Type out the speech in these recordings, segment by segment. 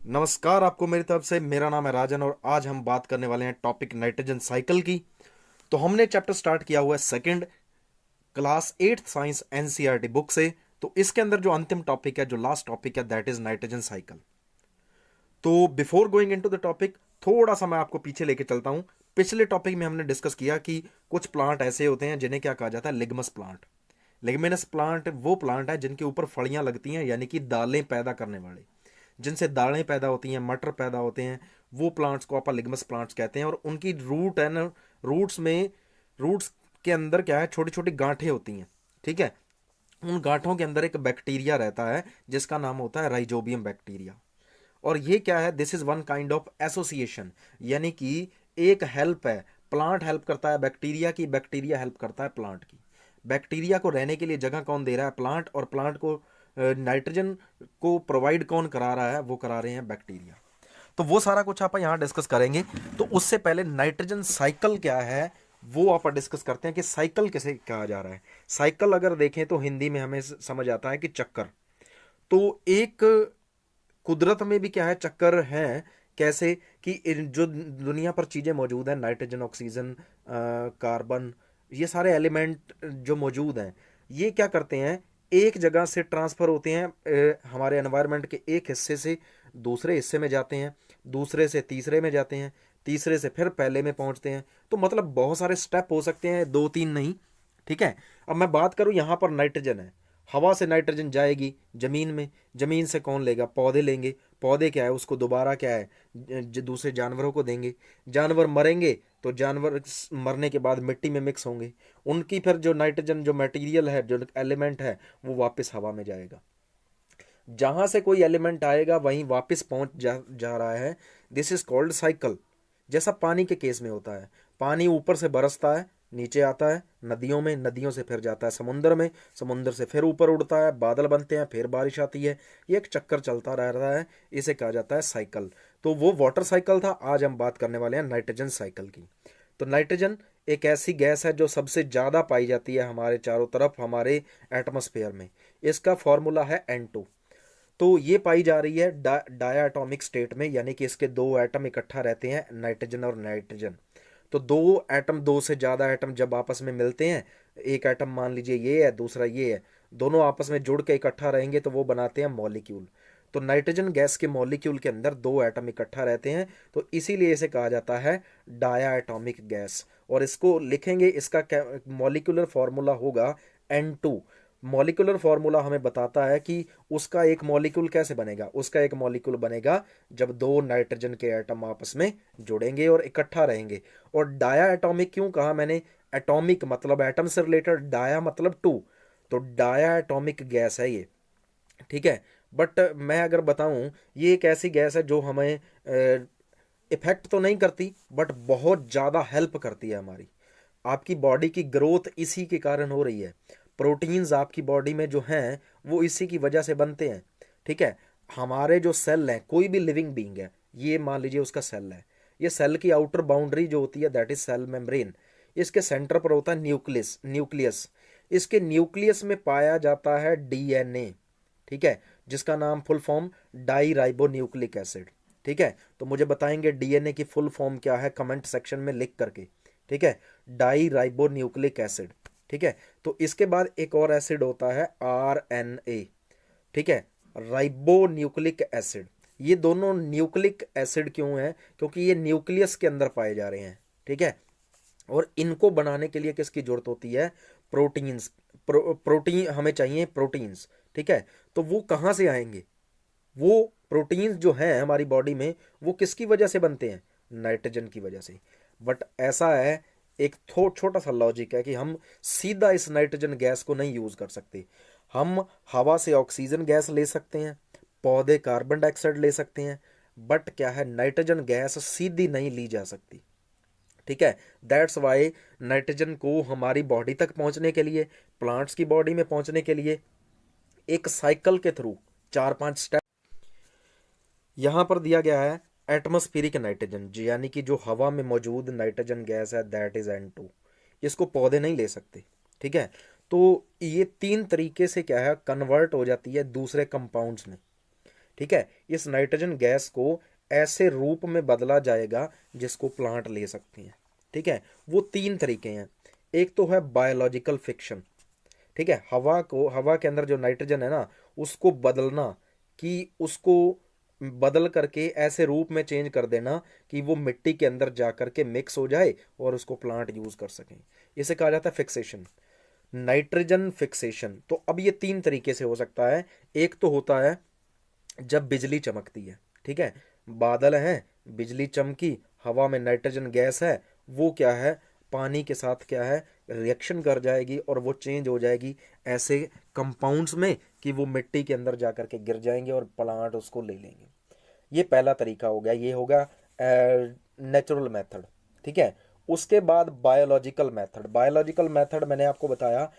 नमस्कार आपको मेरी तरफ से। मेरा नाम है राजन और आज हम बात करने वाले हैं टॉपिक नाइट्रोजन साइकिल की। तो हमने चैप्टर स्टार्ट किया हुआ है second class 8th science NCERT book से। तो इसके अंदर जो अंतिम टॉपिक है, जो लास्ट टॉपिक है, दैट इज नाइट्रोजन साइकिल। तो before going into the topic, थोड़ा सा मैं आपको पीछे लेके चलता हूं। पिछले टॉपिक में हमने डिस्कस किया कि कुछ प्लांट ऐसे होते हैं जिन्हें क्या कहा जाता है, लिग्मस प्लांट। लिग्मिनस प्लांट वो प्लांट है जिनके ऊपर फलियां लगती हैं, यानी कि दालें पैदा करने वाले, जिनसे दालें पैदा होती हैं, मटर पैदा होते हैं, वो प्लांट्स को आप लिग्मस प्लांट्स कहते हैं। और उनकी रूट है ना, रूट्स के अंदर क्या है, छोटी छोटी गांठें होती हैं। ठीक है, उन गांठों के अंदर एक बैक्टीरिया रहता है जिसका नाम होता है राइजोबियम बैक्टीरिया। और ये क्या है, this is one kind of association, यानी कि एक हेल्प है। प्लांट हेल्प करता है बैक्टीरिया की, बैक्टीरिया हेल्प करता है प्लांट की। बैक्टीरिया को रहने के लिए जगह कौन दे रहा है, प्लांट। और प्लांट को नाइट्रोजन को प्रोवाइड कौन करा रहा है, वो करा रहे हैं बैक्टीरिया। तो वो सारा कुछ आप यहाँ डिस्कस करेंगे। तो उससे पहले नाइट्रोजन साइकिल क्या है वो आप डिस्कस करते हैं कि साइकिल किसे कहा जा रहा है। साइकिल अगर देखें तो हिंदी में हमें समझ आता है कि चक्कर। तो एक कुदरत में भी क्या है, चक्कर है। कैसे कि जो दुनिया पर चीज़ें मौजूद हैं, नाइट्रोजन, ऑक्सीजन, कार्बन, ये सारे एलिमेंट जो मौजूद हैं, ये क्या करते हैं, एक जगह से ट्रांसफ़र होते हैं, हमारे एनवायरनमेंट के एक हिस्से से दूसरे हिस्से में जाते हैं, दूसरे से तीसरे में जाते हैं, तीसरे से फिर पहले में पहुंचते हैं। तो मतलब बहुत सारे स्टेप हो सकते हैं, दो तीन नहीं। ठीक है, अब मैं बात करूं, यहाँ पर नाइट्रोजन है, हवा से नाइट्रोजन जाएगी जमीन में, जमीन से कौन लेगा, पौधे लेंगे। पौधे क्या है, उसको दोबारा क्या है, दूसरे जानवरों को देंगे। जानवर मरेंगे तो जानवर मरने के बाद मिट्टी में मिक्स होंगे, उनकी फिर जो नाइट्रोजन जो मटेरियल है, जो एलिमेंट है, वो वापस हवा में जाएगा। जहां से कोई एलिमेंट आएगा वहीं वापस पहुंच जा रहा है। This is called cycle. जैसा पानी के केस में होता है, पानी ऊपर से बरसता है, नीचे आता है नदियों में, नदियों से फिर जाता है समुद्र में, समुद्र से फिर ऊपर उड़ता है, बादल बनते हैं, फिर बारिश आती है। ये एक चक्कर चलता रहता है, इसे कहा जाता है साइकिल। तो वो वाटर साइकिल था, आज हम बात करने वाले हैं नाइट्रोजन साइकिल की। तो नाइट्रोजन एक ऐसी गैस है जो सबसे ज़्यादा पाई जाती है हमारे चारों तरफ, हमारे एटमॉस्फेयर में। इसका फॉर्मूला है N2। तो ये पाई जा रही है डायाटॉमिक स्टेट में, यानी कि इसके दो एटम इकट्ठा रहते हैं, नाइट्रोजन और नाइट्रोजन। तो दो एटम, दो से ज़्यादा एटम जब आपस में मिलते हैं, एक एटम मान लीजिए ये है, दूसरा ये है, दोनों आपस में जुड़ के इकट्ठा रहेंगे तो वो बनाते हैं मॉलिक्यूल। तो नाइट्रोजन गैस के मॉलिक्यूल के अंदर दो एटम इकट्ठा रहते हैं, तो इसीलिए इसे कहा जाता है डायाटॉमिक गैस। और इसको लिखेंगे, इसका मॉलिक्यूलर फॉर्मूला होगा N2। मॉलिक्यूलर फार्मूला हमें बताता है कि उसका एक मॉलिक्यूल कैसे बनेगा। उसका एक मॉलिक्यूल बनेगा जब दो नाइट्रोजन के एटम आपस में जुड़ेंगे और इकट्ठा रहेंगे। और डाया एटॉमिक क्यों कहा मैंने, एटॉमिक मतलब एटम से रिलेटेड, डाया मतलब टू, तो डाया एटॉमिक गैस है ये। ठीक है, बट मैं अगर बताऊं, ये एक ऐसी गैस है जो हमें इफेक्ट तो नहीं करती, बट बहुत ज़्यादा हेल्प करती है हमारी। आपकी बॉडी की ग्रोथ इसी के कारण हो रही है। प्रोटीन्स आपकी बॉडी में जो हैं वो इसी की वजह से बनते हैं। ठीक है, हमारे जो सेल हैं, कोई भी लिविंग बीइंग है, ये मान लीजिए उसका सेल है, ये सेल की आउटर बाउंड्री जो होती है दैट इज सेल मेम्ब्रेन। इसके सेंटर पर होता है न्यूक्लियस न्यूक्लियस इसके न्यूक्लियस में पाया जाता है डीएनए। ठीक है, जिसका नाम full form di ribonucleic acid. ठीक है, तो मुझे बताएंगे डीएनए की फुल फॉर्म क्या है कमेंट सेक्शन में लिख करके। ठीक है, डाई राइबो न्यूक्लिक एसिड। ठीक है, तो इसके बाद एक और एसिड होता है आरएनए। ठीक है, राइबो न्यूक्लिक एसिड। ये दोनों न्यूक्लिक एसिड क्यों है, क्योंकि ये न्यूक्लियस के अंदर पाए जा रहे हैं। ठीक है, और इनको बनाने के लिए किसकी जरूरत होती है, प्रोटीन्स। प्रोटीन हमें चाहिए, प्रोटीन्स। ठीक है, तो वो कहाँ से आएंगे, वो प्रोटीन्स जो हैं हमारी बॉडी में, वो किसकी वजह से बनते हैं, नाइट्रोजन की वजह से। बट ऐसा है, एक छोटा सा लॉजिक है कि हम सीधा इस नाइट्रोजन गैस को नहीं यूज कर सकते। हम हवा से ऑक्सीजन गैस ले सकते हैं, पौधे कार्बन डाइऑक्साइड ले सकते हैं, बट क्या है, नाइट्रोजन गैस सीधी नहीं ली जा सकती। ठीक है, दैट्स वाई नाइट्रोजन को हमारी बॉडी तक पहुंचने के लिए, प्लांट्स की बॉडी में पहुंचने के लिए एक साइकिल के थ्रू चार पांच स्टेप यहाँ पर दिया गया है। एटमॉस्फेरिक नाइट्रोजन, यानी कि जो हवा में मौजूद नाइट्रोजन गैस है, दैट इज N2। इसको पौधे नहीं ले सकते। ठीक है, तो ये तीन तरीके से क्या है, कन्वर्ट हो जाती है दूसरे कंपाउंड्स में। ठीक है, इस नाइट्रोजन गैस को ऐसे रूप में बदला जाएगा जिसको प्लांट ले सकते हैं। ठीक है, वो तीन तरीके हैं। एक तो है बायोलॉजिकल फिक्शन, ठीक है, हवा के अंदर जो नाइट्रोजन है ना उसको बदलना, कि उसको बदल करके ऐसे रूप में चेंज कर देना कि वो मिट्टी के अंदर जा करके मिक्स हो जाए और उसको प्लांट यूज कर सकें। इसे कहा जाता है फिक्सेशन, नाइट्रोजन फिक्सेशन। तो अब ये तीन तरीके से हो सकता है। एक तो होता है जब बिजली चमकती है, ठीक है, बादल हैं, बिजली चमकी, हवा में नाइट्रोजन गैस है, वो क्या है, पानी के साथ क्या है, रिएक्शन कर जाएगी और वो चेंज हो जाएगी ऐसे कंपाउंड्स में कि वो मिट्टी के अंदर जा करके गिर जाएंगे और प्लांट उसको ले लेंगे। ये पहला तरीका हो गया, ये होगा नेचुरल मेथड। ठीक है, उसके बाद बायोलॉजिकल मेथड। बायोलॉजिकल मेथड मैंने आपको बताया,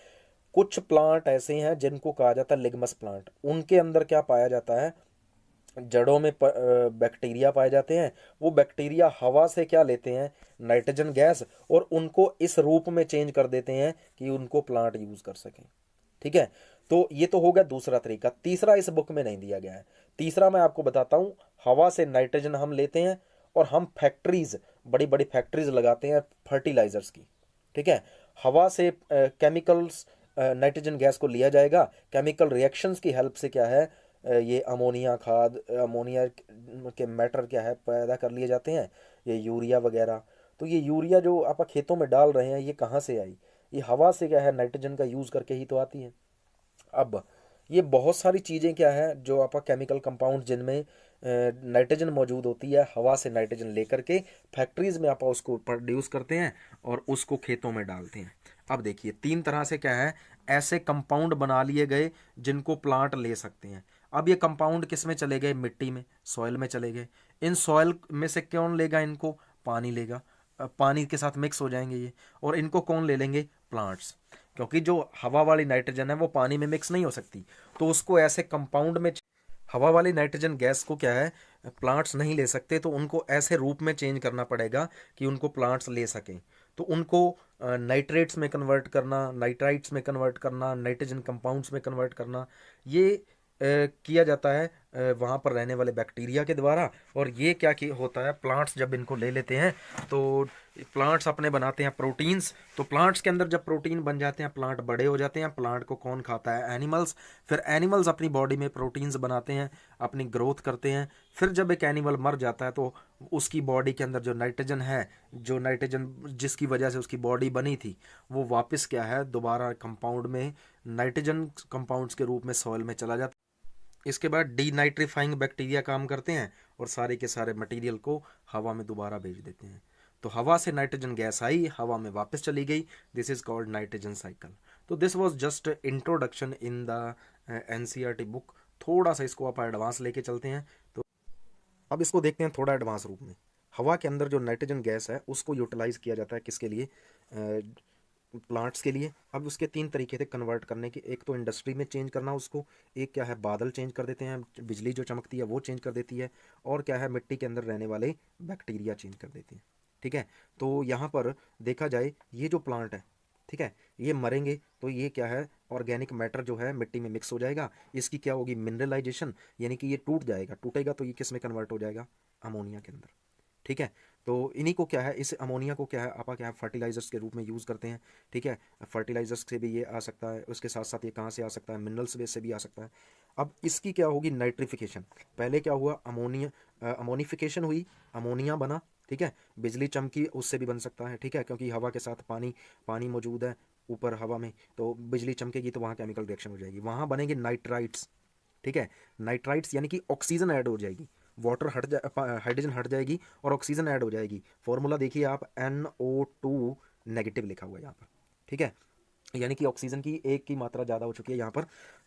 कुछ प्लांट ऐसे हैं जिनको कहा जाता है लिग्मस प्लांट। उनके अंदर क्या पाया जाता है, जड़ों में बैक्टीरिया पाए जाते हैं। वो बैक्टीरिया हवा से क्या लेते हैं, नाइट्रोजन गैस, और उनको इस रूप में चेंज कर देते हैं कि उनको प्लांट यूज कर सकें। ठीक है, तो ये तो हो गया दूसरा तरीका। तीसरा इस बुक में नहीं दिया गया है। तीसरा मैं आपको बताता हूँ, हवा से नाइट्रोजन हम लेते हैं और हम फैक्ट्रीज, बड़ी बड़ी फैक्ट्रीज लगाते हैं फर्टिलाइजर्स की। ठीक है, हवा से केमिकल्स, नाइट्रोजन गैस को लिया जाएगा, केमिकल रिएक्शंस की हेल्प से क्या है, ये अमोनिया खाद, अमोनिया के मैटर क्या है पैदा कर लिए जाते हैं, ये यूरिया वगैरह। तो ये यूरिया जो आप खेतों में डाल रहे हैं ये कहाँ से आई, ये हवा से क्या है, नाइट्रोजन का यूज़ करके ही तो आती है। अब ये बहुत सारी चीज़ें क्या है जो आपका केमिकल कंपाउंड जिनमें नाइट्रोजन मौजूद होती है, हवा से नाइट्रोजन लेकर के फैक्ट्रीज में आप उसको प्रोड्यूस करते हैं और उसको खेतों में डालते हैं। अब देखिए तीन तरह से क्या है, ऐसे कंपाउंड बना लिए गए जिनको प्लांट ले सकते हैं। अब ये कंपाउंड किस में चले गए, मिट्टी में, सॉइल में चले गए। इन सॉइल में से कौन लेगा इनको, पानी लेगा, पानी के साथ मिक्स हो जाएंगे ये, और इनको कौन ले लेंगे, प्लांट्स। क्योंकि जो हवा वाली नाइट्रोजन है वो पानी में मिक्स नहीं हो सकती, तो उसको ऐसे कंपाउंड में, हवा वाली नाइट्रोजन गैस को क्या है प्लांट्स नहीं ले सकते, तो उनको ऐसे रूप में चेंज करना पड़ेगा कि उनको प्लांट्स ले सकें। तो उनको नाइट्रेट्स में कन्वर्ट करना, नाइट्राइट्स में कन्वर्ट करना, नाइट्रोजन कंपाउंड्स में कन्वर्ट करना, ये किया जाता है वहाँ पर रहने वाले बैक्टीरिया के द्वारा। और ये क्या होता है, प्लांट्स जब इनको ले लेते हैं तो प्लांट्स अपने बनाते हैं प्रोटीन्स। तो प्लांट्स के अंदर जब प्रोटीन बन जाते हैं, प्लांट बड़े हो जाते हैं। प्लांट को कौन खाता है, एनिमल्स। फिर एनिमल्स अपनी बॉडी में प्रोटीन्स बनाते हैं, अपनी ग्रोथ करते हैं। फिर जब एक एनिमल मर जाता है तो उसकी बॉडी के अंदर जो नाइट्रोजन है, जो नाइट्रोजन जिसकी वजह से उसकी बॉडी बनी थी, वो वापस क्या है, दोबारा कंपाउंड में नाइट्रोजन कंपाउंड्स के रूप में सॉइल में चला जाता है। इसके बाद डीनाइट्रीफाइंग बैक्टीरिया काम करते हैं और सारे के सारे मटेरियल को हवा में दोबारा भेज देते हैं। तो हवा से नाइट्रोजन गैस आई, हवा में वापस चली गई, this is called nitrogen cycle. तो this was just introduction in the NCERT book. थोड़ा सा इसको आप एडवांस लेके चलते हैं। तो अब इसको देखते हैं थोड़ा एडवांस रूप में। हवा के अंदर जो नाइट्रोजन गैस है उसको यूटिलाइज किया जाता है किसके लिए, प्लांट्स के लिए। अब उसके तीन तरीके थे कन्वर्ट करने के, एक तो इंडस्ट्री में चेंज करना उसको, एक क्या है बादल चेंज कर देते हैं, बिजली जो चमकती है वो चेंज कर देती है, और क्या है मिट्टी के अंदर रहने वाले बैक्टीरिया चेंज कर देती हैं। ठीक है, तो यहाँ पर देखा जाए ये जो प्लांट है, ठीक है, ये मरेंगे तो ये क्या है, ऑर्गेनिक मैटर जो है मिट्टी में मिक्स हो जाएगा, इसकी क्या होगी, मिनरलाइजेशन, यानी कि ये टूट जाएगा, टूटेगा तो ये किस में कन्वर्ट हो जाएगा, अमोनिया के अंदर। ठीक है, तो इन्हीं को क्या है, इस अमोनिया को क्या है आप क्या है फर्टिलाइजर्स के रूप में यूज़ करते हैं। ठीक है, फर्टिलाइजर्स से भी ये आ सकता है, उसके साथ साथ ये कहाँ से आ सकता है, मिनरल्स बेस से भी आ सकता है। अब इसकी क्या होगी, नाइट्रिफिकेशन। पहले क्या हुआ, अमोनिया अमोनिफिकेशन हुई, अमोनिया बना। ठीक है, बिजली चमकी, उससे भी बन सकता है। ठीक है, क्योंकि हवा के साथ पानी पानी मौजूद है ऊपर हवा में, तो बिजली चमकेगी तो वहाँ केमिकल रिएक्शन हो जाएगी, वहाँ बनेंगे नाइट्राइट्स। ठीक है, नाइट्राइट्स यानी कि ऑक्सीजन ऐड हो जाएगी, वाटर हट जा हाइड्रोजन हट जाएगी और ऑक्सीजन ऐड हो जाएगी। फॉर्मूला देखिए आप, NO2 नेगेटिव लिखा हुआ है यहाँ पर। ठीक है, यानी कि ऑक्सीजन की एक की मात्रा ज़्यादा हो चुकी है यहाँ पर,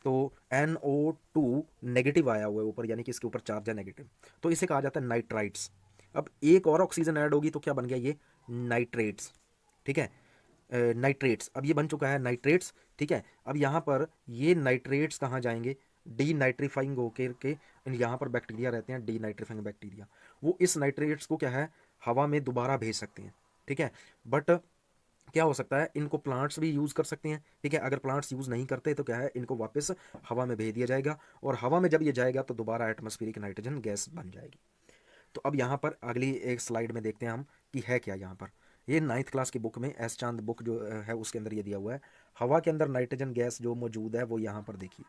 तो NO2 नेगेटिव आया हुआ है ऊपर, यानी कि इसके ऊपर चार्ज है नेगेटिव, तो इसे कहा जाता है नाइट्राइट्स। अब एक और ऑक्सीजन ऐड होगी तो क्या बन गया ये, नाइट्रेट्स। ठीक है, नाइट्रेट्स, अब ये बन चुका है नाइट्रेट्स। ठीक है, अब यहाँ पर ये नाइट्रेट्स कहाँ जाएंगे, डीनाइट्रीफाइंग होकर के यहाँ पर बैक्टीरिया रहते हैं, डीनाइट्रीफाइंग बैक्टीरिया, वो इस नाइट्रेट्स को क्या है हवा में दोबारा भेज सकते हैं। ठीक है, बट क्या हो सकता है, इनको प्लांट्स भी यूज़ कर सकते हैं, ठीक है। अगर प्लांट्स यूज़ नहीं करते तो क्या है, इनको वापस हवा में भेज दिया जाएगा, और हवा में जब ये जाएगा तो दोबारा एटमॉस्फेरिक नाइट्रोजन गैस बन जाएगी। तो अब यहाँ पर अगली एक स्लाइड में देखते हैं हम कि है क्या यहाँ पर। ये 9th क्लास की बुक में, एस चांद बुक जो है उसके अंदर ये दिया हुआ है, हवा के अंदर नाइट्रोजन गैस जो मौजूद है वो यहाँ पर देखिए।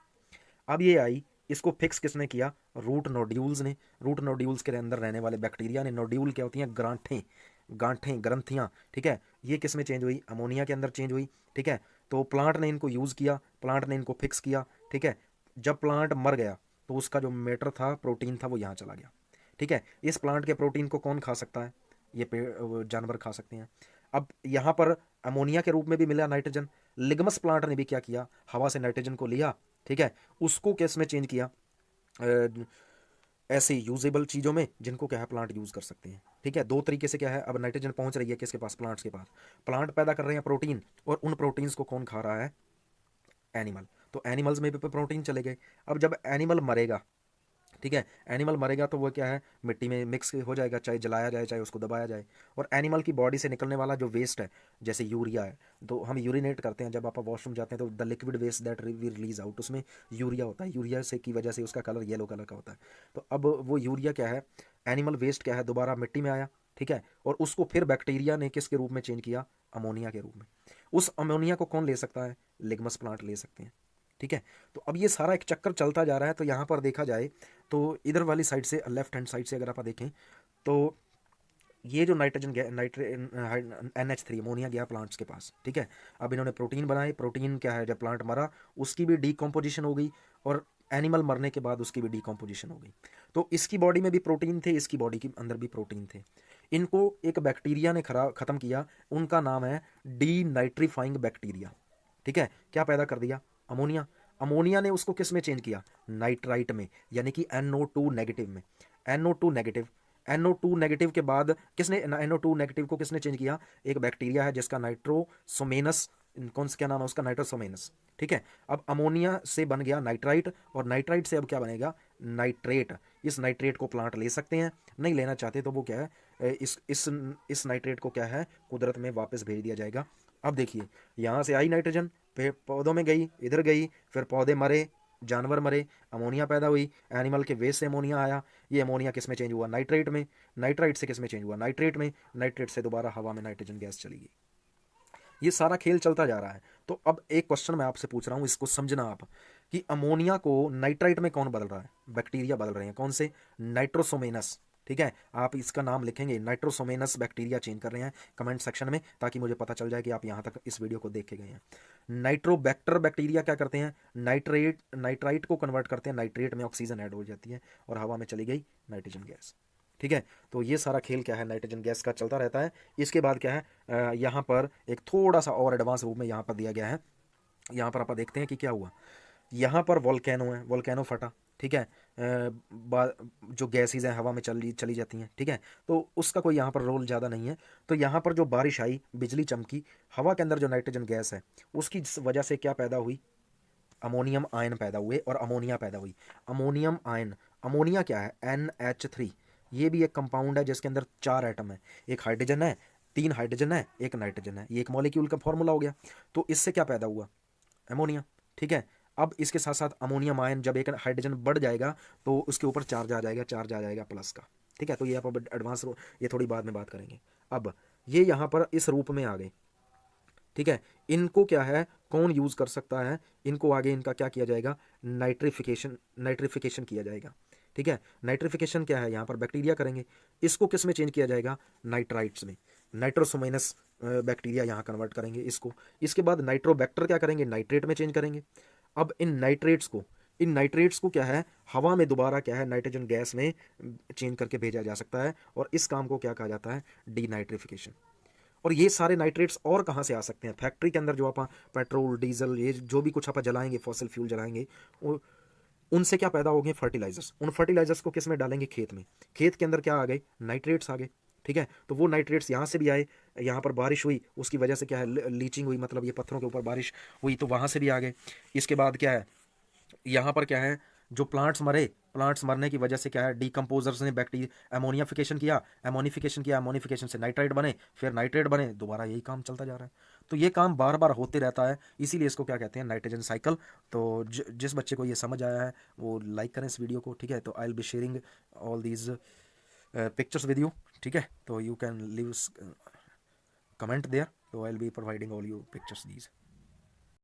अब ये आई, इसको फिक्स किसने किया, रूट नोड्यूल्स ने। रूट नोड्यूल्स के अंदर रहने वाले बैक्टीरिया ने। नोड्यूल क्या होती हैं, गांठें, गांठें, ग्रंथियाँ, ठीक है। ये किस में चेंज हुई, अमोनिया के अंदर चेंज हुई, ठीक है। तो प्लांट ने इनको यूज़ किया, प्लांट ने इनको फिक्स किया, ठीक है। जब प्लांट मर गया तो उसका जो मैटर था, प्रोटीन था, वो यहाँ चला गया, ठीक है। इस प्लांट के प्रोटीन को कौन खा सकता है, ये पेड़ जानवर खा सकते हैं। अब यहाँ पर अमोनिया के रूप में भी मिला नाइट्रोजन। लिगमस प्लांट ने भी क्या किया, हवा से नाइट्रोजन को लिया, ठीक है, उसको किस में चेंज किया, ऐसे यूजेबल चीज़ों में जिनको क्या है प्लांट यूज़ कर सकते हैं, ठीक है। दो तरीके से क्या है, अब नाइट्रोजन पहुंच रही है किसके पास, प्लांट्स के पास। प्लांट पैदा कर रहे हैं प्रोटीन, और उन प्रोटीन्स को कौन खा रहा है, एनिमल। तो एनिमल्स में भी प्रोटीन चले गए। अब जब एनिमल मरेगा, ठीक है, एनिमल मरेगा तो वो क्या है, मिट्टी में मिक्स हो जाएगा, चाहे जलाया जाए चाहे उसको दबाया जाए। और एनिमल की बॉडी से निकलने वाला जो वेस्ट है, जैसे यूरिया है, तो हम यूरिनेट करते हैं जब आप वॉशरूम जाते हैं, तो the liquid waste that we release out, उसमें यूरिया होता है। यूरिया से की वजह से उसका कलर येलो कलर का होता है। तो अब वो यूरिया क्या है, एनिमल वेस्ट क्या है, दोबारा मिट्टी में आया, ठीक है, और उसको फिर बैक्टीरिया ने किसके रूप में चेंज किया, अमोनिया के रूप में। उस अमोनिया को कौन ले सकता है, लिग्मस प्लांट ले सकते हैं, ठीक है। तो अब ये सारा एक चक्कर चलता जा रहा है। तो यहाँ पर देखा जाए तो इधर वाली साइड से, लेफ्ट हैंड साइड से अगर आप देखें तो ये जो नाइट्रोजन NH3 अमोनिया गया प्लांट्स के पास, ठीक है। अब इन्होंने प्रोटीन बनाए। प्रोटीन क्या है, जब प्लांट मरा उसकी भी डीकम्पोजिशन हो गई, और एनिमल मरने के बाद उसकी भी डीकम्पोजिशन हो गई। तो इसकी बॉडी में भी प्रोटीन थे, इसकी बॉडी के अंदर भी प्रोटीन थे। इनको एक बैक्टीरिया ने ख़त्म किया, उनका नाम है डी नाइट्रीफाइंग बैक्टीरिया, ठीक है। क्या पैदा कर दिया, अमोनिया। अमोनिया ने उसको किस में चेंज किया, नाइट्राइट में, यानी कि NO2 नेगेटिव में। NO2 नेगेटिव, NO2 नेगेटिव के बाद किसने, NO2 नेगेटिव को किसने चेंज किया, एक बैक्टीरिया है जिसका नाइट्रोसोमेनस, कौन सा क्या नाम है उसका, नाइट्रोसोमेनस, ठीक है। अब अमोनिया से बन गया नाइट्राइट, और नाइट्राइट से अब क्या बनेगा, नाइट्रेट। इस नाइट्रेट को प्लांट ले सकते हैं, नहीं लेना चाहते तो वो क्या है, इस नाइट्रेट को क्या है, कुदरत में वापस भेज दिया जाएगा। अब देखिए, यहाँ से आई नाइट्रोजन, पौधों में गई, इधर गई, फिर पौधे मरे, जानवर मरे, अमोनिया पैदा हुई, एनिमल के वेस्ट से अमोनिया आया। ये अमोनिया किस में चेंज हुआ, नाइट्रेट में। नाइट्राइट से किस में चेंज हुआ, नाइट्रेट में। नाइट्रेट से दोबारा हवा में नाइट्रोजन गैस चली गई। ये सारा खेल चलता जा रहा है। तो अब एक क्वेश्चन मैं आपसे पूछ रहा हूँ, इसको समझना आप, कि अमोनिया को नाइट्राइट में कौन बदल रहा है, बैक्टीरिया बदल रहे हैं, कौन से, नाइट्रोसोमेनस, ठीक है। आप इसका नाम लिखेंगे, नाइट्रोसोमेनस बैक्टीरिया चेंज कर रहे हैं कमेंट सेक्शन में, ताकि मुझे पता चल जाए कि आप यहाँ तक इस वीडियो को देख के गए हैं। नाइट्रोबैक्टर बैक्टीरिया क्या करते हैं, नाइट्राइट को कन्वर्ट करते हैं नाइट्रेट में, ऑक्सीजन ऐड हो जाती है और हवा में चली गई नाइट्रोजन गैस, ठीक है। तो ये सारा खेल क्या है, नाइट्रोजन गैस का चलता रहता है। इसके बाद क्या है, यहाँ पर एक थोड़ा सा और एडवांस रूप में यहाँ पर दिया गया है। यहाँ पर आप देखते हैं कि क्या हुआ, यहाँ पर वोल्केनो है, वोल्केनो फटा, ठीक है। जो गैसेज हैं हवा में चली जाती हैं, ठीक है। तो उसका कोई यहाँ पर रोल ज़्यादा नहीं है। तो यहाँ पर जो बारिश आई, बिजली चमकी, हवा के अंदर जो नाइट्रोजन गैस है उसकी वजह से क्या पैदा हुई, अमोनियम आयन पैदा हुए और अमोनिया पैदा हुई। अमोनियम आयन, अमोनिया क्या है, NH3, ये भी एक कंपाउंड है जिसके अंदर 4 एटम है, एक हाइड्रोजन है, 3 हाइड्रोजन है, एक नाइट्रोजन है। ये एक मॉलिक्यूल का फॉर्मूला हो गया। तो इससे क्या पैदा हुआ, अमोनिया, ठीक है। अब इसके साथ साथ अमोनियम आयन, जब एक हाइड्रोजन बढ़ जाएगा तो उसके ऊपर चार्ज आ जाएगा, चार्ज आ जाएगा प्लस का, ठीक है। तो ये आप एडवांस, ये थोड़ी बाद में बात करेंगे। अब ये यहाँ पर इस रूप में आ गए, ठीक है। इनको क्या है, कौन यूज़ कर सकता है, इनको आगे इनका क्या किया जाएगा, नाइट्रिफिकेशन किया जाएगा, ठीक है। नाइट्रिफिकेशन क्या है, यहाँ पर बैक्टीरिया करेंगे। इसको किस में चेंज किया जाएगा, नाइट्राइट्स में। नाइट्रोसोमेनस बैक्टीरिया यहाँ कन्वर्ट करेंगे इसको। इसके बाद नाइट्रोबैक्टर क्या करेंगे, नाइट्रेट में चेंज करेंगे। अब इन नाइट्रेट्स को क्या है, हवा में दोबारा क्या है, नाइट्रोजन गैस में चेंज करके भेजा जा सकता है, और इस काम को क्या कहा जाता है, डीनाइट्रिफिकेशन। और ये सारे नाइट्रेट्स और कहाँ से आ सकते हैं, फैक्ट्री के अंदर जो आप पेट्रोल डीजल, ये जो भी कुछ आप जलाएंगे, फॉसिल फ्यूल जलाएंगे, उनसे क्या पैदा होंगे, फर्टिलाइजर्स। उन फर्टिलाइजर्स को किस में डालेंगे, खेत में। खेत के अंदर क्या आ गए, नाइट्रेट्स आ गए, ठीक है। तो वो नाइट्रेट्स यहाँ से भी आए, यहाँ पर बारिश हुई उसकी वजह से क्या है, लीचिंग हुई, मतलब ये पत्थरों के ऊपर बारिश हुई, तो वहाँ से भी आ गए। इसके बाद क्या है, यहाँ पर क्या है, जो प्लांट्स मरे, प्लांट्स मरने की वजह से क्या है, डीकम्पोजर्स ने बैक्टीरिया एमोनिफिकेशन किया, एमोनिफिकेशन से नाइट्राइट बने, फिर नाइट्रेट बने, दोबारा यही काम चलता जा रहा है। तो ये काम बार बार होते रहता है, इसीलिए इसको क्या कहते हैं, नाइट्रोजन साइकिल। तो जिस बच्चे को ये समझ आया है वो लाइक करें इस वीडियो को, ठीक है। तो I will be sharing all these pictures with you, ठीक है। तो you can leave comment there, so I'll be providing all you pictures these.